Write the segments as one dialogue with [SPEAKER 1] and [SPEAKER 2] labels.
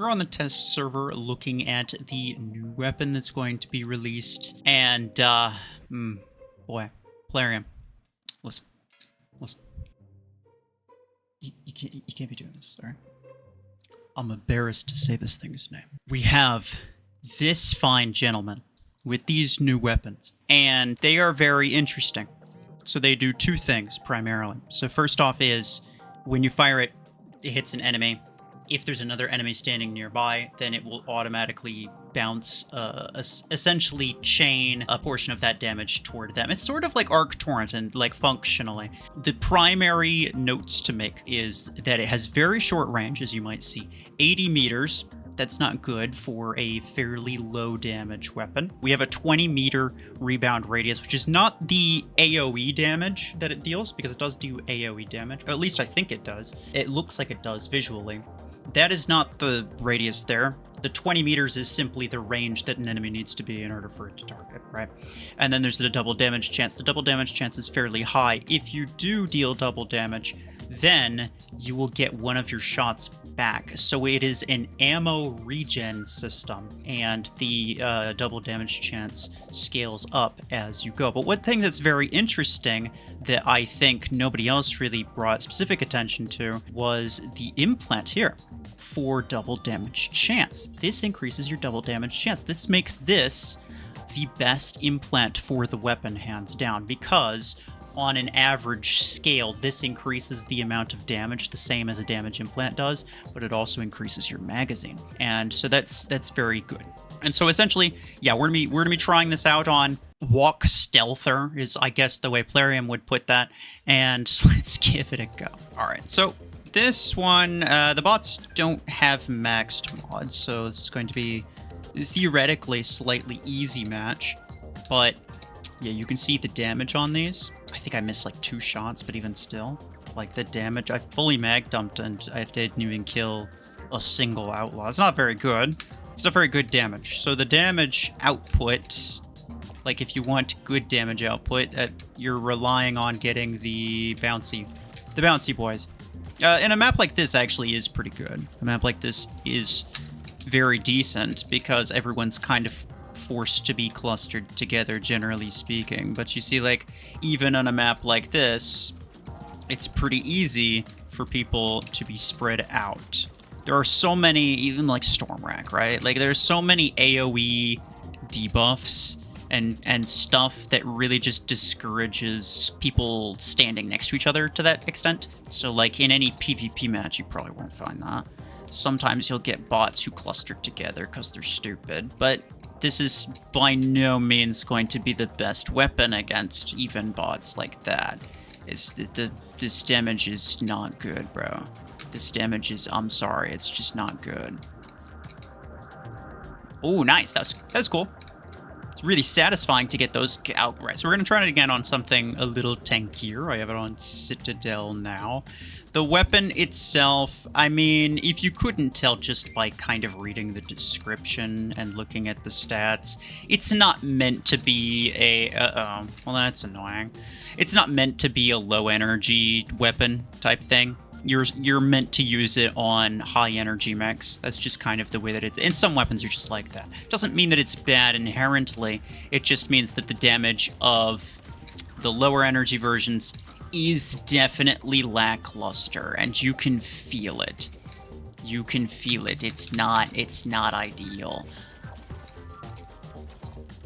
[SPEAKER 1] We're on the test server looking at the new weapon that's going to be released. And, boy, Plarium, listen. You can't be doing this, all right? I'm embarrassed to say this thing's name. We have this fine gentleman with these new weapons, and they are very interesting. So they do two things primarily. So first off is when you fire it, it hits an enemy. If there's another enemy standing nearby, then it will automatically bounce, essentially chain a portion of that damage toward them. It's sort of like Arc Torrent and like functionally. The primary notes to make is that it has very short range, as you might see, 80 meters. That's not good for a fairly low damage weapon. We have a 20-meter rebound radius, which is not the AoE damage that it deals, because it does do AoE damage. Or at least I think it does. It looks like it does visually. That is not the radius there. The 20 meters is simply the range that an enemy needs to be in order for it to target, right? And then there's the double damage chance. The double damage chance is fairly high. If you do deal double damage, then you will get one of your shots back. So it is an ammo regen system, and the double damage chance scales up as you go. But one thing that's very interesting that I think nobody else really brought specific attention to was the implant here for double damage chance. This increases your double damage chance. This makes this the best implant for the weapon, hands down, because on an average scale, this increases the amount of damage the same as a damage implant does, but it also increases your magazine. And so that's very good. And so essentially, yeah, we're gonna be trying this out on Walk Stealther, is I guess the way Plarium would put that. And let's give it a go. All right, so this one, the bots don't have maxed mods, so this is going to be theoretically a slightly easy match. But yeah, you can see the damage on these. I think I missed like 2 shots, but even still, like the damage, I fully mag dumped and I didn't even kill a single outlaw. It's not very good. It's not very good damage. So the damage output, like if you want good damage output, you're relying on getting the bouncy boys. And a map like this actually is pretty good. A map like this is very decent because everyone's kind of forced to be clustered together, generally speaking. But you see, like, even on a map like this, it's pretty easy for people to be spread out. There are so many, even like Stormrack, right? Like, there's so many AoE debuffs and stuff that really just discourages people standing next to each other to that extent. So, like, in any PvP match, you probably won't find that. Sometimes you'll get bots who cluster together because they're stupid, but this is by no means going to be the best weapon against even bots like that. This damage is not good, bro. This damage is, I'm sorry, it's just not good. Oh, nice. That's cool. It's really satisfying to get those out right. So we're going to try it again on something a little tankier. I have it on Citadel now. The weapon itself, I mean, if you couldn't tell just by kind of reading the description and looking at the stats, it's not meant to be well, that's annoying. It's not meant to be a low energy weapon type thing. You're meant to use it on high energy mechs. That's just kind of the way that it's, and some weapons are just like that. Doesn't mean that it's bad inherently. It just means that the damage of the lower energy versions is definitely lackluster, and you can feel it. You can feel it. It's not ideal.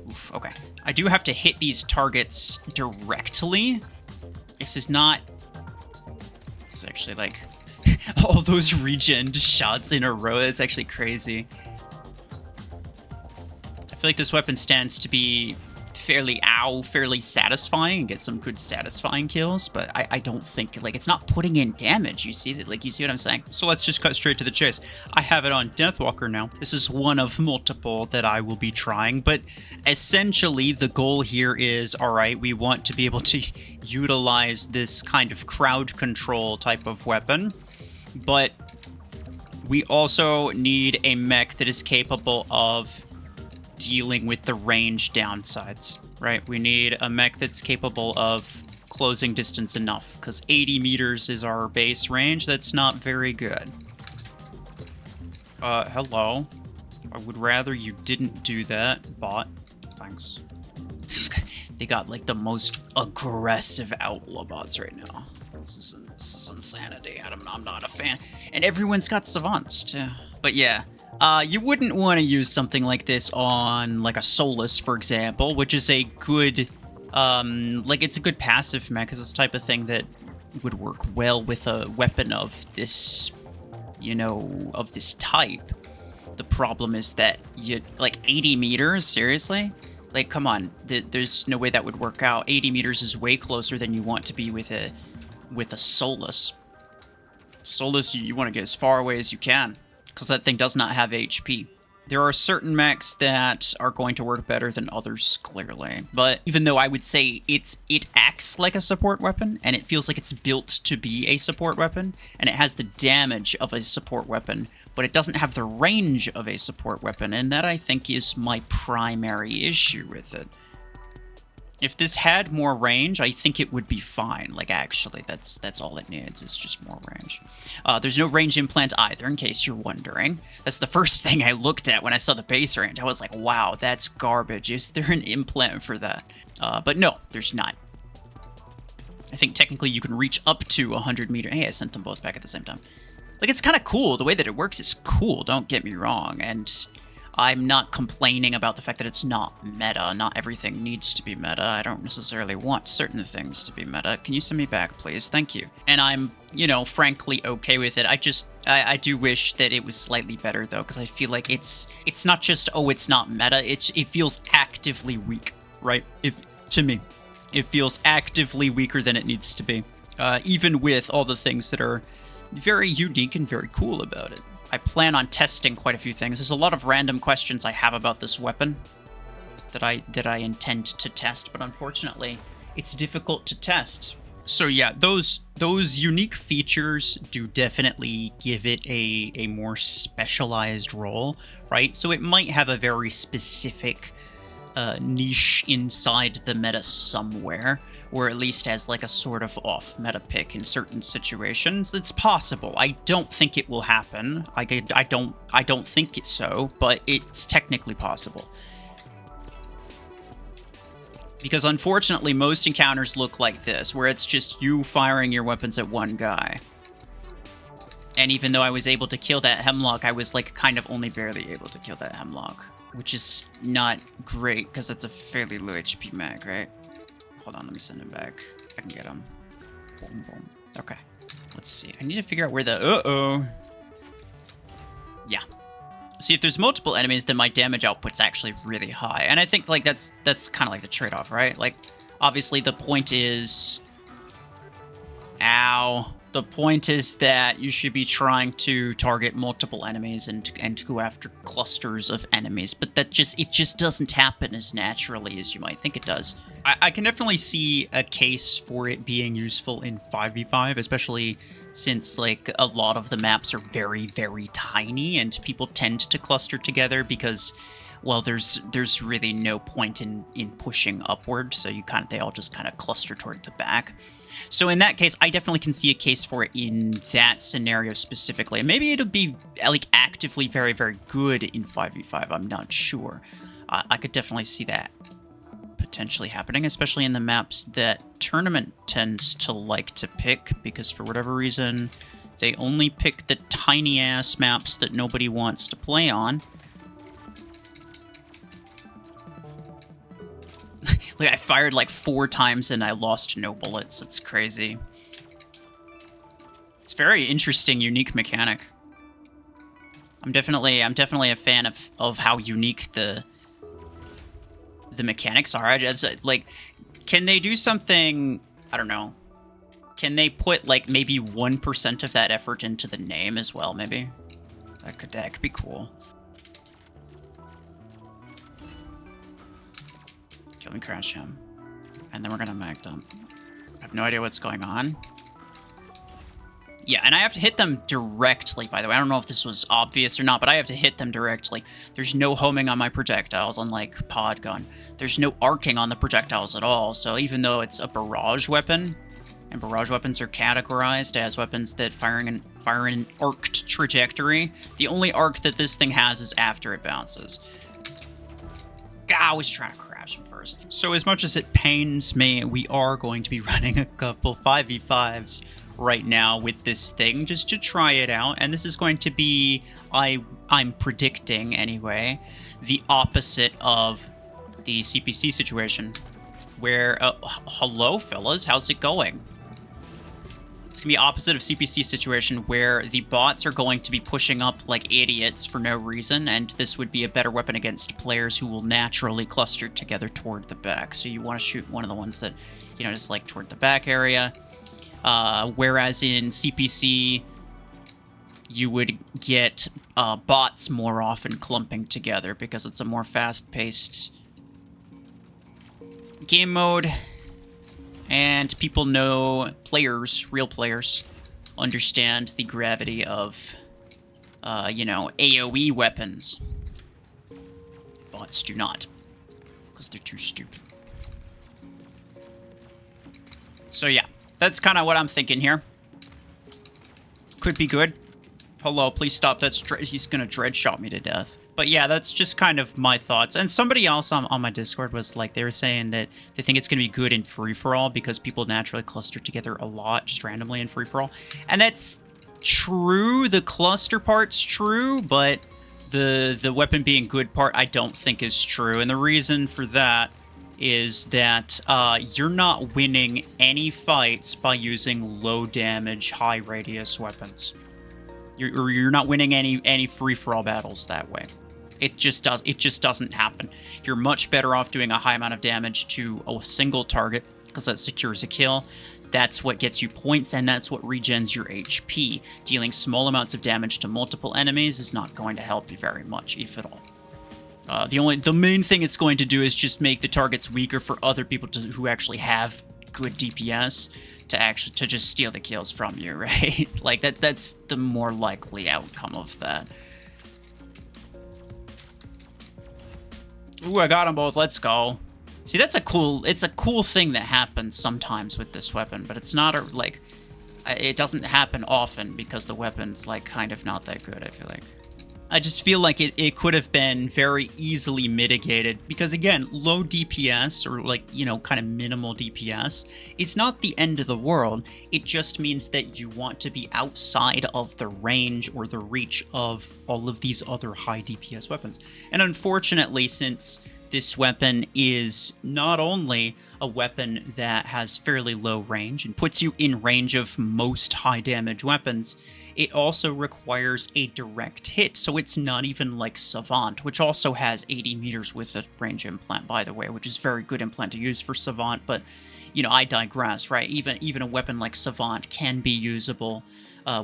[SPEAKER 1] Oof, okay. I do have to hit these targets directly. This is actually like all those regen shots in a row. It's actually crazy. I feel like this weapon stands to be fairly satisfying and get some good satisfying kills, but I don't think, like, it's not putting in damage. You see that, like, you see what I'm saying? So let's just cut straight to the chase. I have it on Deathwalker now. This is one of multiple that I will be trying, but essentially the goal here is, all right, we want to be able to utilize this kind of crowd control type of weapon, but we also need a mech that is capable of dealing with the range downsides, right? We need a mech that's capable of closing distance enough, because 80 meters is our base range. That's not very good. Hello. I would rather you didn't do that, bot. Thanks. They got, like, the most aggressive outlaw bots right now. This is insanity. I'm not a fan. And everyone's got savants, too. But yeah, you wouldn't want to use something like this on, like, a Solus, for example, which is a good, like, it's a good passive mech. It's the type of thing that would work well with a weapon of this, you know, of this type. The problem is that you, like, 80 meters, seriously? Like, come on, there's no way that would work out. 80 meters is way closer than you want to be with a Solus. Solus, you want to get as far away as you can, because that thing does not have HP. There are certain mechs that are going to work better than others, clearly. But even though I would say it acts like a support weapon, and it feels like it's built to be a support weapon, and it has the damage of a support weapon, but it doesn't have the range of a support weapon, and that, I think, is my primary issue with it. If this had more range, I think it would be fine. Like, actually, that's all it needs, is just more range. There's no range implant either, in case you're wondering. That's the first thing I looked at when I saw the base range. I was like, wow, that's garbage. Is there an implant for that? But no, there's not. I think technically you can reach up to 100 meters. Hey, I sent them both back at the same time. Like, it's kind of cool. The way that it works is cool, don't get me wrong. And I'm not complaining about the fact that it's not meta. Not everything needs to be meta. I don't necessarily want certain things to be meta. Can you send me back, please? Thank you. And I'm, you know, frankly okay with it. I do wish that it was slightly better, though, because I feel like it's not just, oh, it's not meta. It feels actively weak, right? To me, it feels actively weaker than it needs to be. Even with all the things that are very unique and very cool about it. I plan on testing quite a few things. There's a lot of random questions I have about this weapon that I intend to test, but unfortunately, it's difficult to test. So yeah, those unique features do definitely give it a more specialized role, right? So it might have a very specific niche inside the meta somewhere, or at least as like a sort of off-meta pick in certain situations. It's possible. I don't think it will happen. I don't think it's so, but it's technically possible. Because unfortunately, most encounters look like this, where it's just you firing your weapons at one guy. And even though I was able to kill that Hemlock, I was like kind of only barely able to kill that Hemlock. Which is not great, because that's a fairly low HP mag, right? Hold on, let me send him back. I can get him. Boom, boom. Okay. Let's see. I need to figure out where the... Uh-oh. Yeah. See, if there's multiple enemies, then my damage output's actually really high. And I think, like, that's kind of like the trade-off, right? Like, obviously the point is... Ow. The point is that you should be trying to target multiple enemies and go after clusters of enemies, but it just doesn't happen as naturally as you might think it does. I can definitely see a case for it being useful in 5v5, especially since like a lot of the maps are very, very tiny and people tend to cluster together because, well, there's really no point in pushing upward, so they all just kind of cluster toward the back. So in that case, I definitely can see a case for it in that scenario specifically. And maybe it'll be like actively very, very good in 5v5. I'm not sure. I could definitely see that potentially happening, especially in the maps that Tournament tends to like to pick, because for whatever reason, they only pick the tiny-ass maps that nobody wants to play on. Like, I fired like 4 times and I lost no bullets. It's crazy. It's very interesting, unique mechanic. I'm definitely a fan of how unique the mechanics are. I just, like, can they do something, I don't know. Can they put like maybe 1% of that effort into the name as well, maybe? That could be cool. Let me crash him. And then we're gonna mag dump. I have no idea what's going on. Yeah, and I have to hit them directly, by the way. I don't know if this was obvious or not, but I have to hit them directly. There's no homing on my projectiles, unlike Pod Gun. There's no arcing on the projectiles at all, so even though it's a barrage weapon, And barrage weapons are categorized as weapons that fire in an arced trajectory. The only arc that this thing has is after it bounces. God, I was trying to crash him first. So as much as it pains me, we are going to be running a couple 5v5s right now with this thing just to try it out. And this is going to be, I'm predicting anyway, the opposite of the CPC situation where, hello fellas, how's it going? It's going to be opposite of CPC situation where the bots are going to be pushing up like idiots for no reason, and this would be a better weapon against players who will naturally cluster together toward the back. So you want to shoot one of the ones that, you know, just like toward the back area. Whereas in CPC, you would get bots more often clumping together because it's a more fast-paced game mode. And people know, real players, understand the gravity of, you know, AoE weapons. Bots do not, because they're too stupid. So yeah, that's kind of what I'm thinking here. Could be good. Hello, please stop. He's gonna dread shot me to death. But yeah, that's just kind of my thoughts. And somebody else on my Discord was like, they were saying that they think it's going to be good in free-for-all because people naturally cluster together a lot just randomly in free-for-all. And that's true. The cluster part's true, but the weapon being good part I don't think is true. And the reason for that is that you're not winning any fights by using low damage, high radius weapons. You're not winning any free-for-all battles that way. It just doesn't happen. You're much better off doing a high amount of damage to a single target because that secures a kill. That's what gets you points, and that's what regens your HP. Dealing small amounts of damage to multiple enemies is not going to help you very much, if at all. The main thing it's going to do is just make the targets weaker for other people who actually have good DPS to just steal the kills from you, right? Like that's the more likely outcome of that. Ooh, I got them both. Let's go. See, it's a cool thing that happens sometimes with this weapon, but it's not it doesn't happen often because the weapon's like kind of not that good, I feel like. I just feel like it could have been very easily mitigated because, again, low DPS or, like, you know, kind of minimal DPS is not the end of the world. It just means that you want to be outside of the range or the reach of all of these other high DPS weapons. And unfortunately, since this weapon is not only a weapon that has fairly low range and puts you in range of most high damage weapons, it also requires a direct hit, so it's not even like Savant, which also has 80 meters with a range implant, by the way, which is very good implant to use for Savant, but, you know, I digress, right? Even a weapon like Savant can be usable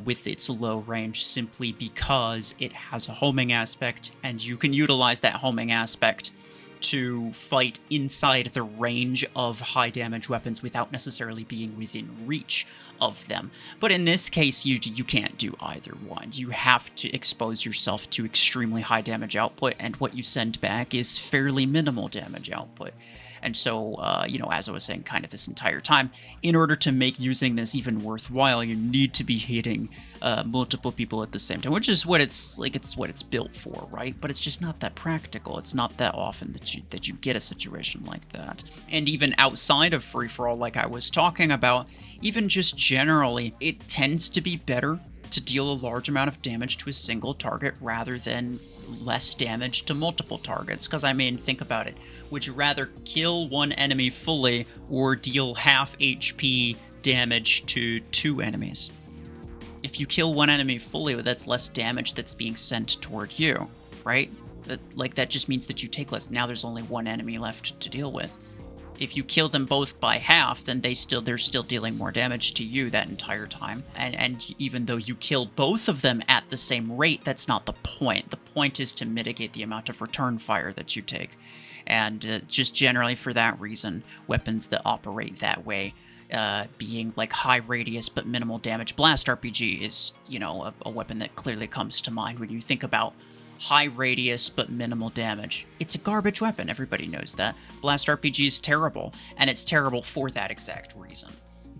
[SPEAKER 1] with its low range simply because it has a homing aspect, and you can utilize that homing aspect to fight inside the range of high damage weapons without necessarily being within reach of them. But in this case, you can't do either one. You have to expose yourself to extremely high damage output, and what you send back is fairly minimal damage output. And so, you know, as I was saying kind of this entire time, in order to make using this even worthwhile, you need to be hitting multiple people at the same time, which is what it's built for, right? But it's just not that practical. It's not that often that you get a situation like that. And even outside of free-for-all, like I was talking about, even just generally, it tends to be better to deal a large amount of damage to a single target rather than less damage to multiple targets. Because, I mean, think about it. Would you rather kill one enemy fully or deal half HP damage to 2 enemies? If you kill one enemy fully, that's less damage that's being sent toward you, right? That just means that you take less. Now there's only one enemy left to deal with. If you kill them both by half, then they're still dealing more damage to you that entire time. And even though you kill both of them at the same rate, that's not the point. The point is to mitigate the amount of return fire that you take. And just generally for that reason, weapons that operate that way, being like high radius but minimal damage, Blast RPG is, you know, a weapon that clearly comes to mind when you think about high radius but minimal damage. It's a garbage weapon, everybody knows that. Blast RPG is terrible, and it's terrible for that exact reason.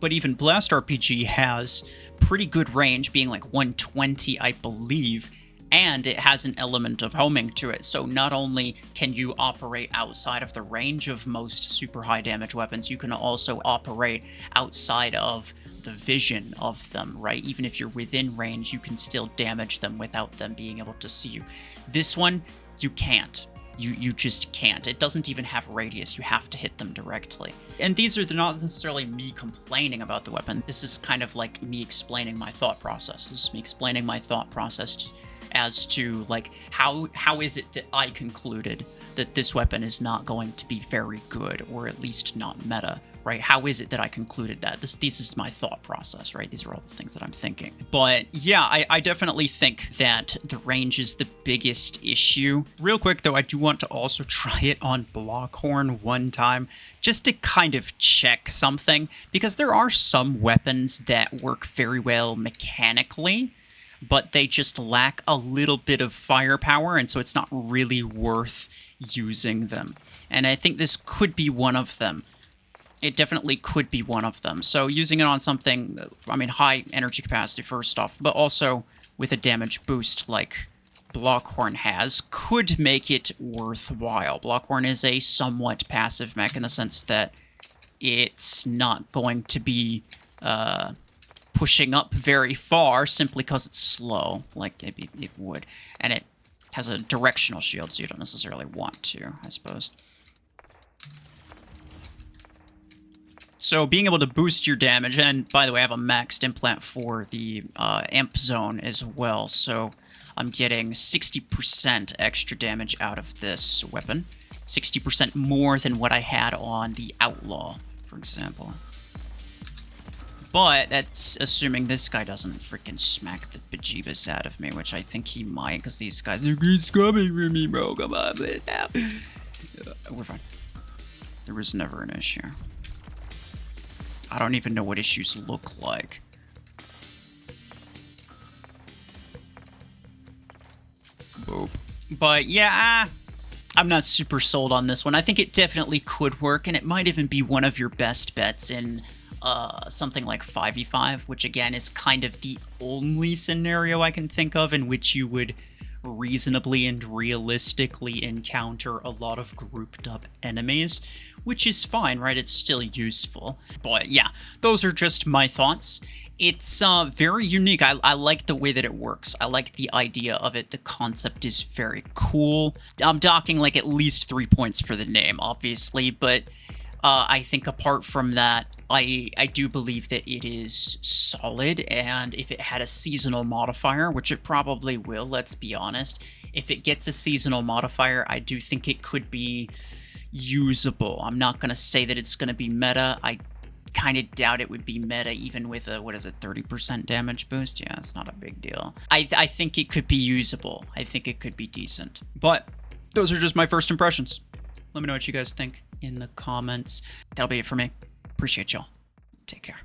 [SPEAKER 1] But even Blast RPG has pretty good range, being like 120, I believe, and it has an element of homing to it. So not only can you operate outside of the range of most super high damage weapons, you can also operate outside of the vision of them, right? Even if you're within range, you can still damage them without them being able to see you. This one, you can't. You just can't. It doesn't even have radius. You have to hit them directly. And these are not necessarily me complaining about the weapon. This is kind of like me explaining my thought process. This is me explaining my thought process as to, like, how is it that I concluded that this weapon is not going to be very good, or at least not meta, right? How is it that I concluded that? This is my thought process, right? These are all the things that I'm thinking. But yeah, I definitely think that the range is the biggest issue. Real quick though, I do want to also try it on Blockhorn one time, just to kind of check something, because there are some weapons that work very well mechanically, but they just lack a little bit of firepower, and so it's not really worth using them. And I think this could be one of them. It definitely could be one of them. So using it on something, I mean, high energy capacity first off, but also with a damage boost like Blockhorn has, could make it worthwhile. Blockhorn is a somewhat passive mech in the sense that it's not going to be pushing up very far simply because it's slow, like it would. And it has a directional shield, so you don't necessarily want to, I suppose. So being able to boost your damage, and by the way, I have a maxed implant for the amp zone as well, so I'm getting 60% extra damage out of this weapon. 60% more than what I had on the Outlaw, for example. But that's assuming this guy doesn't freaking smack the bejeebus out of me, which I think he might, because these guys are coming for me, bro. Come on, man. We're fine. There was never an issue. I don't even know what issues look like. Boop. But yeah, I'm not super sold on this one. I think it definitely could work, and it might even be one of your best bets in something like 5v5, which again is kind of the only scenario I can think of in which you would reasonably and realistically encounter a lot of grouped up enemies, which is fine, right? It's still useful. But yeah, those are just my thoughts. It's very unique. I like the way that it works. I like the idea of it. The concept is very cool. I'm docking like at least 3 points for the name, obviously, but I think apart from that, I do believe that it is solid, and if it had a seasonal modifier, which it probably will, let's be honest, if it gets a seasonal modifier, I do think it could be usable. I'm not going to say that it's going to be meta. I kind of doubt it would be meta even with a, 30% damage boost? Yeah, it's not a big deal. I think it could be usable. I think it could be decent. But those are just my first impressions. Let me know what you guys think in the comments. That'll be it for me. Appreciate y'all. Take care.